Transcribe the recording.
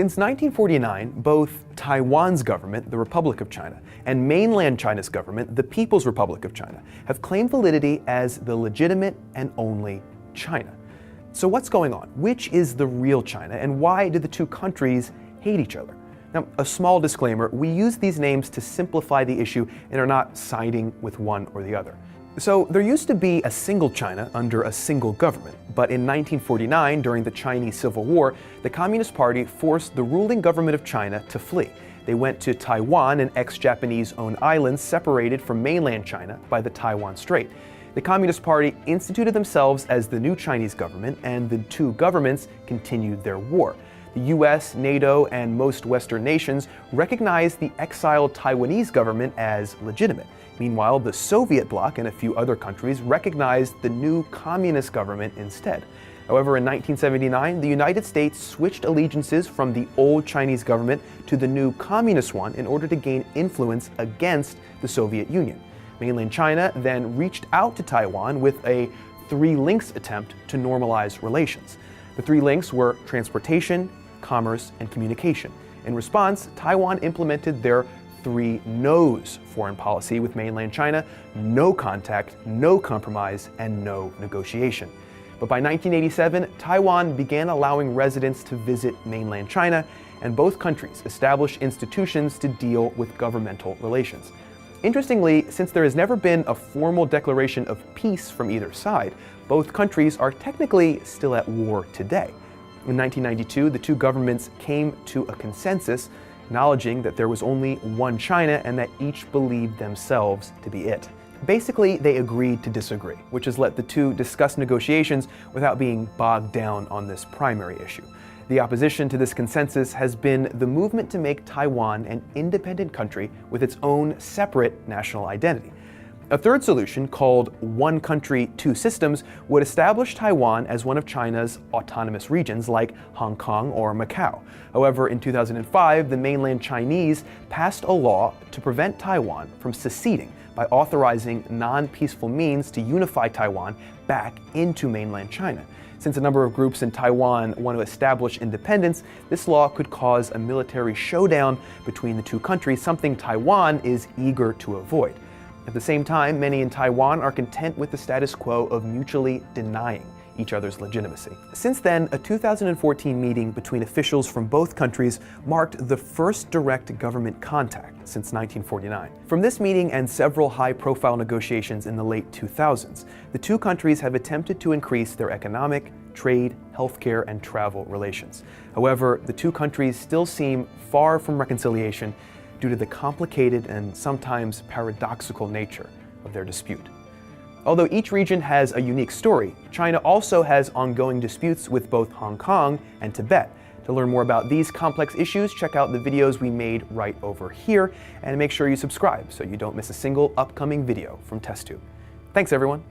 Since 1949, both Taiwan's government, the Republic of China, and mainland China's government, the People's Republic of China, have claimed validity as the legitimate and only China. So what's going on? Which is the real China, and why do the two countries hate each other? Now, a small disclaimer, we use these names to simplify the issue and are not siding with one or the other. So there used to be a single China under a single government, but in 1949, during the Chinese Civil War, the Communist Party forced the ruling government of China to flee. They went to Taiwan, an ex-Japanese-owned island separated from mainland China by the Taiwan Strait. The Communist Party instituted themselves as the new Chinese government, and the two governments continued their war. The US, NATO, and most Western nations recognized the exiled Taiwanese government as legitimate. Meanwhile, the Soviet bloc and a few other countries recognized the new communist government instead. However, in 1979, the United States switched allegiances from the old Chinese government to the new communist one in order to gain influence against the Soviet Union. Mainland China then reached out to Taiwan with a three links attempt to normalize relations. The three links were transportation, commerce, and communication. In response, Taiwan implemented their three no's foreign policy with mainland China: no contact, no compromise, and no negotiation. But by 1987, Taiwan began allowing residents to visit mainland China, and both countries established institutions to deal with governmental relations. Interestingly, since there has never been a formal declaration of peace from either side, both countries are technically still at war today. In 1992, the two governments came to a consensus, acknowledging that there was only one China and that each believed themselves to be it. Basically, they agreed to disagree, which has let the two discuss negotiations without being bogged down on this primary issue. The opposition to this consensus has been the movement to make Taiwan an independent country with its own separate national identity. A third solution, called One Country, Two Systems, would establish Taiwan as one of China's autonomous regions like Hong Kong or Macau. However, in 2005, the mainland Chinese passed a law to prevent Taiwan from seceding by authorizing non-peaceful means to unify Taiwan back into mainland China. Since a number of groups in Taiwan want to establish independence, this law could cause a military showdown between the two countries, something Taiwan is eager to avoid. At the same time, many in Taiwan are content with the status quo of mutually denying each other's legitimacy. Since then, a 2014 meeting between officials from both countries marked the first direct government contact since 1949. From this meeting and several high-profile negotiations in the late 2000s, the two countries have attempted to increase their economic, trade, healthcare, and travel relations. However, the two countries still seem far from reconciliation due to the complicated and sometimes paradoxical nature of their dispute. Although each region has a unique story, China also has ongoing disputes with both Hong Kong and Tibet. To learn more about these complex issues, check out the videos we made right over here, and make sure you subscribe so you don't miss a single upcoming video from TestTube. Thanks, everyone.